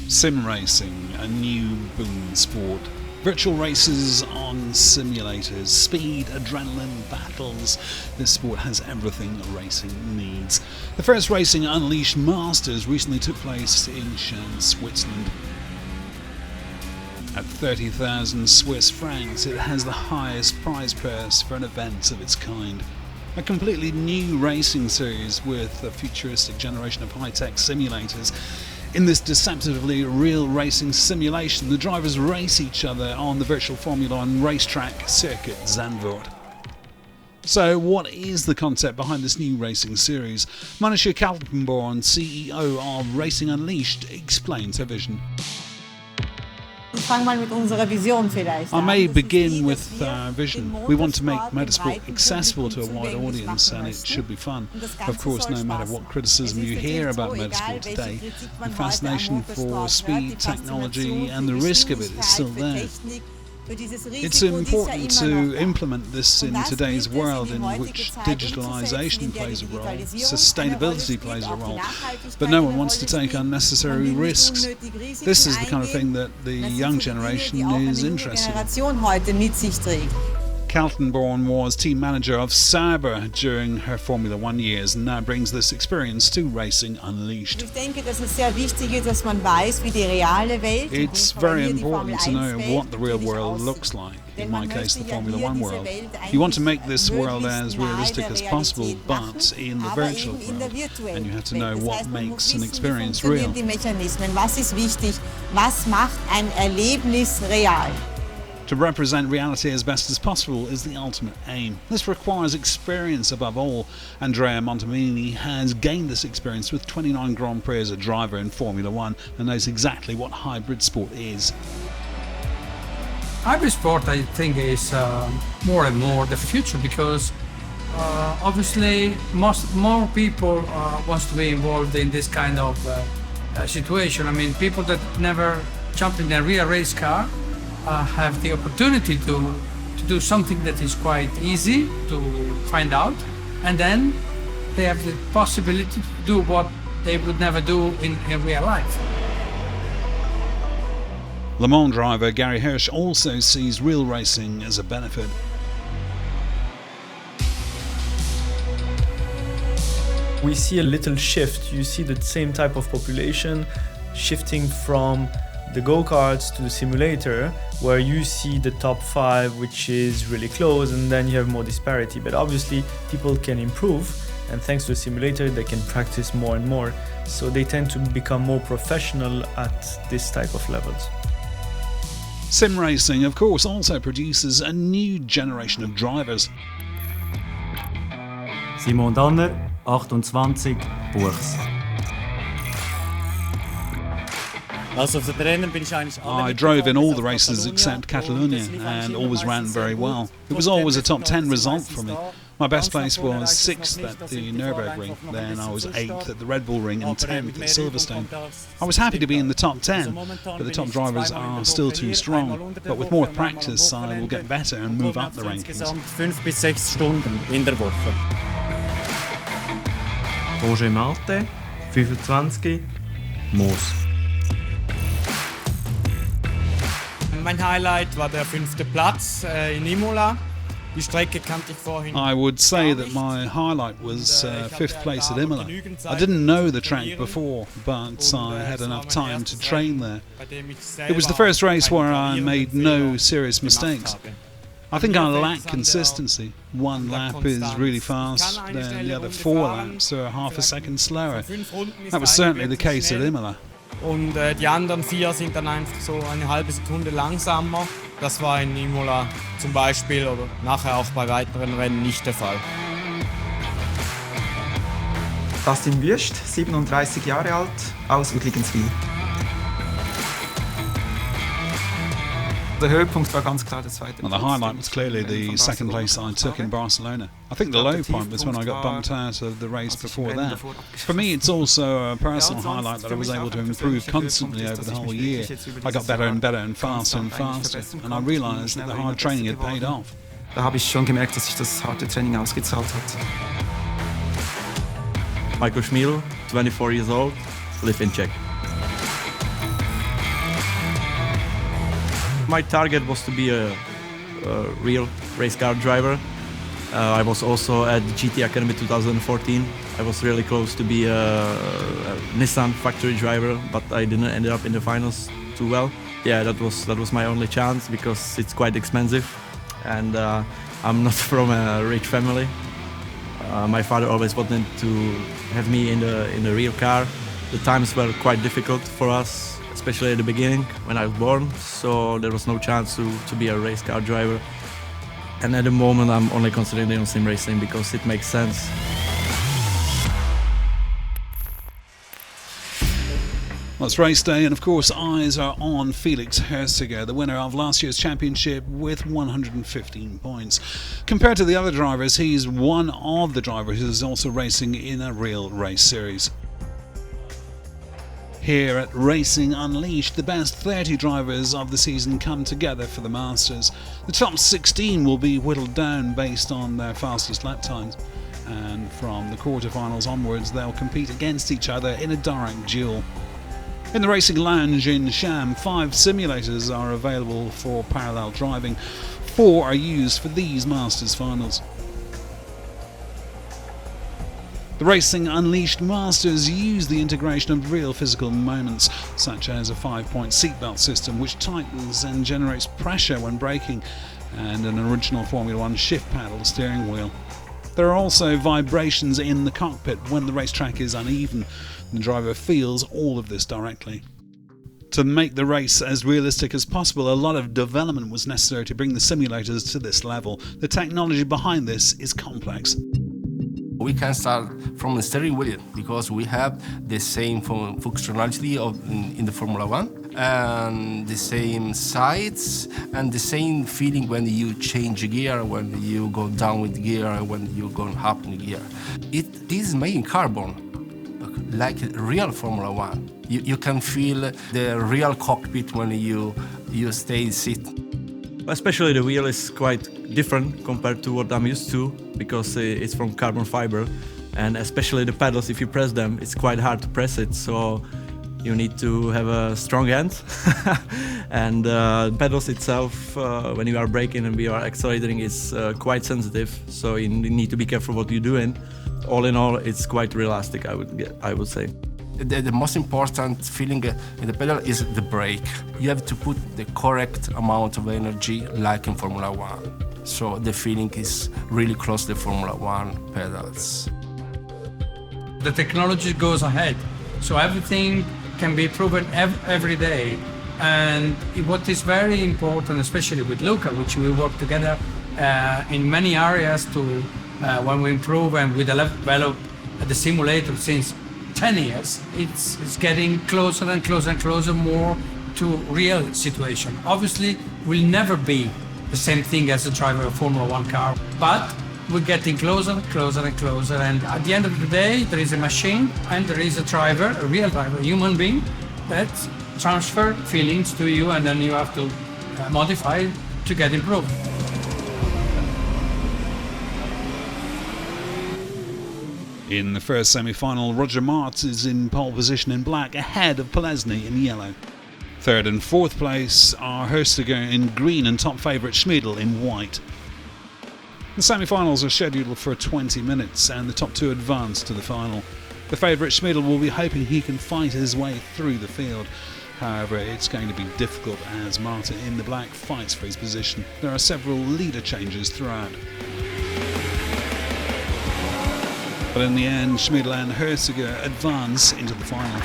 Sim racing, a new boom sport. Virtual races on simulators, speed, adrenaline, battles. This sport has everything racing needs. The first Racing Unleashed Masters recently took place in Schen, Switzerland. At 30,000 Swiss francs, it has the highest prize purse for an event of its kind. A completely new racing series with a futuristic generation of high-tech simulators. In this deceptively real racing simulation, the drivers race each other on the virtual Formula 1 racetrack circuit Zandvoort. So what is the concept behind this new racing series? Monisha Kaltenborn, CEO of Racing Unleashed, explains her vision. I may begin with our vision. We want to make motorsport accessible to a wide audience, and it should be fun. Of course, no matter what criticism you hear about motorsport today, the fascination for speed, technology and the risk of it is still there. It's important to implement this in today's world in which digitalization plays a role, sustainability plays a role, but no one wants to take unnecessary risks. This is the kind of thing that the young generation is interested in. Kaltenborn was team manager of Sauber during her Formula 1 years and now brings this experience to Racing Unleashed. It's very important to know what the real world looks like, in my case the Formula 1 world. You want to make this world as realistic as possible, but in the virtual world, and you have to know what makes an experience real. To represent reality as best as possible is the ultimate aim. This requires experience above all. Andrea Montemini has gained this experience with 29 Grand Prix as a driver in Formula 1 and knows exactly what hybrid sport is. Hybrid sport, I think, is more and more the future because obviously more people want to be involved in this kind of situation. I mean, people that never jumped in a real race car have the opportunity to do something that is quite easy to find out, and then they have the possibility to do what they would never do in real life. Le Mans driver Gary Hirsch also sees real racing as a benefit. We see a little shift. You see the same type of population shifting from the go-karts to the simulator, where you see the top 5, which is really close, and then you have more disparity. But obviously people can improve, and thanks to the simulator they can practice more and more, so they tend to become more professional at this type of levels. Sim racing, of course, also produces a new generation of drivers. Simon Danner, 28, Buchs. I drove in all the races except Catalonia and always ran very well. It was always a top 10 result for me. My best place was 6th at the Nürburgring, then I was 8th at the Red Bull Ring and 10th at Silverstone. I was happy to be in the top 10, but the top drivers are still too strong. But with more practice I will get better and move up the rankings. 5 bis 6 Stunden in der Woche. Roger Malte, 25, Moos. Mein Highlight war der 5. Platz in Imola. Die Strecke kannte ich vorhin. I would say that my highlight was 5th place at Imola. I didn't know the track before, but I had enough time to train there. It was the first race where I made no serious mistakes. I think I lack consistency. One lap is really fast, then the other 4 laps are half a second slower. That was certainly the case at Imola. Und die anderen 4 sind dann einfach so eine halbe Sekunde langsamer. Das war in Imola zum Beispiel oder nachher auch bei weiteren Rennen nicht der Fall. Dustin Wüst, 37 Jahre alt, aus Udligenswil. Der Höhepunkt war ganz klar der zweite. And the highlight was clearly the second place I took in Barcelona. I think the low point was when I got bumped out of the race before that. For me, it's also a personal highlight that I was able to improve constantly over the whole year. I got better and better and faster, and I realised that the hard training had paid off. Da habe ich schon gemerkt, dass sich das harte Training ausgezahlt hat. Michael Schmiel, 24 years old, live in Czech. My target was to be a real race car driver. I was also at the GT Academy 2014. I was really close to be a Nissan factory driver, but I didn't end up in the finals too well. Yeah, that was my only chance because it's quite expensive, and I'm not from a rich family. My father always wanted to have me in the real car. The times were quite difficult for us, especially at the beginning when I was born, so there was no chance to be a race car driver. And at the moment I'm only concentrating on sim racing because it makes sense. Well, it's race day, and of course eyes are on Felix Herziger, the winner of last year's championship with 115 points. Compared to the other drivers, he's one of the drivers who's also racing in a real race series. Here at Racing Unleashed, the best 30 drivers of the season come together for the Masters. The top 16 will be whittled down based on their fastest lap times, and from the quarterfinals onwards they'll compete against each other in a direct duel. In the Racing Lounge in Sham, 5 simulators are available for parallel driving. 4 are used for these Masters finals. The Racing Unleashed Masters use the integration of real physical moments, such as a 5-point seatbelt system which tightens and generates pressure when braking, and an original Formula 1 shift paddle steering wheel. There are also vibrations in the cockpit when the racetrack is uneven. The driver feels all of this directly. To make the race as realistic as possible, a lot of development was necessary to bring the simulators to this level. The technology behind this is complex. We can start from the steering wheel because we have the same functionality in the Formula 1 and the same sides and the same feeling when you change gear, when you go down with gear, and when you go up in gear. It is made in carbon, like real Formula 1. You can feel the real cockpit when you stay sit. Especially the wheel is quite different compared to what I'm used to because it's from carbon fiber, and especially the pedals, if you press them, it's quite hard to press it, so you need to have a strong hand. And the pedals itself, when you are braking and we are accelerating, is quite sensitive, so you need to be careful what you're doing. All in all, it's quite realistic, I would say. The most important feeling in the pedal is the brake. You have to put the correct amount of energy like in Formula 1. So the feeling is really close to the Formula 1 pedals. The technology goes ahead, so everything can be proven every day. And what is very important, especially with Luca, which we work together in many areas to when we improve and we develop the simulator since 10 years, it's getting closer and closer and closer more to real situation. Obviously, will never be the same thing as a driver of a Formula 1 car, but we're getting closer and closer and closer. And at the end of the day, there is a machine and there is a driver, a real driver, a human being that transfer feelings to you, and then you have to modify to get improved. In the first semi-final, Roger Martz is in pole position in black, ahead of Polesny in yellow. Third and fourth place are Herziger in green and top favourite Schmidl in white. The semi-finals are scheduled for 20 minutes and the top 2 advance to the final. The favourite Schmidl will be hoping he can fight his way through the field. However, it's going to be difficult as Martin in the black fights for his position. There are several leader changes throughout. But in the end, Schmidl and Herziger advance into the final.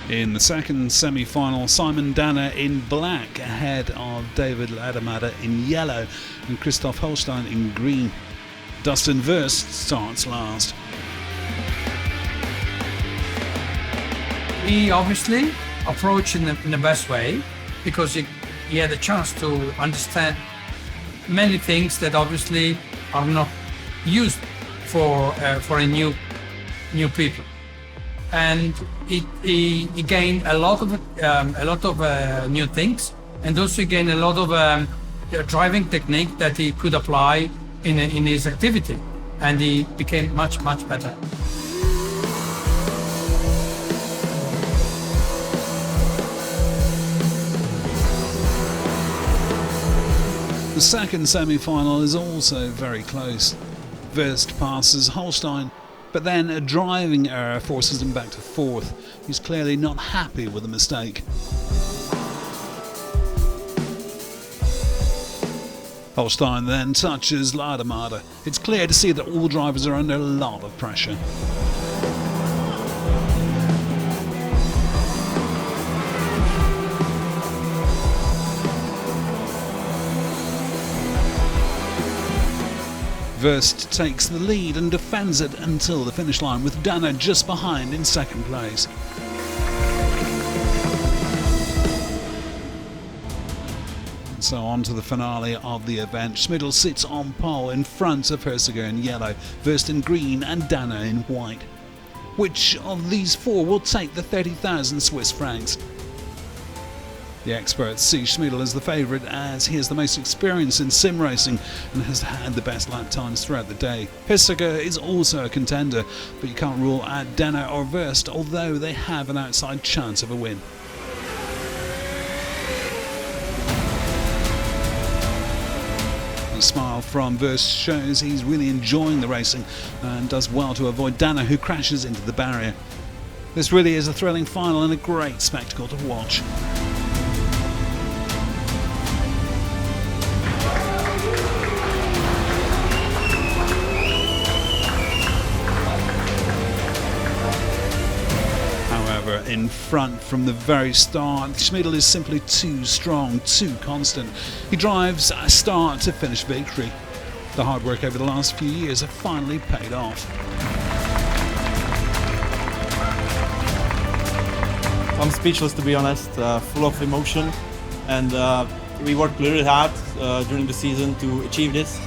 In the second semi-final, Simon Danner in black ahead of David Ladamada in yellow and Christoph Holstein in green. Dustin Wurst starts last. He obviously approached in the best way because he had a chance to understand many things that obviously are not used for a new people, and he gained a lot of new things, and also gained a lot of driving technique that he could apply in his activity, and he became much better. The second semi-final is also very close. Wurst passes Holstein, but then a driving error forces him back to fourth. He's clearly not happy with the mistake. Holstein then touches Lademade. It's clear to see that all drivers are under a lot of pressure. Wurst takes the lead and defends it until the finish line, with Danner just behind in second place. And so on to the finale of the event. Schmidl sits on pole in front of Herziger in yellow, Wurst in green and Danner in white. Which of these four will take the 30,000 Swiss francs? The experts see Schmidl as the favourite, as he has the most experience in sim racing and has had the best lap times throughout the day. Herziger is also a contender, but you can't rule out Danner or Wurst, although they have an outside chance of a win. A smile from Wurst shows he's really enjoying the racing and does well to avoid Danner, who crashes into the barrier. This really is a thrilling final and a great spectacle to watch. In front from the very start, Schmidl is simply too strong, too constant. He drives a start to finish victory. The hard work over the last few years have finally paid off. I'm speechless, to be honest, full of emotion, and we worked really hard during the season to achieve this,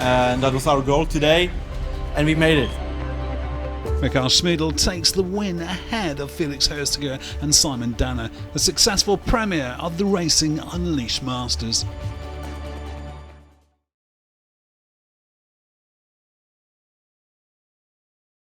and that was our goal today, and we made it. Michael Schmidl takes the win ahead of Felix Herziger and Simon Danner, a successful premiere of the Racing Unleashed Masters.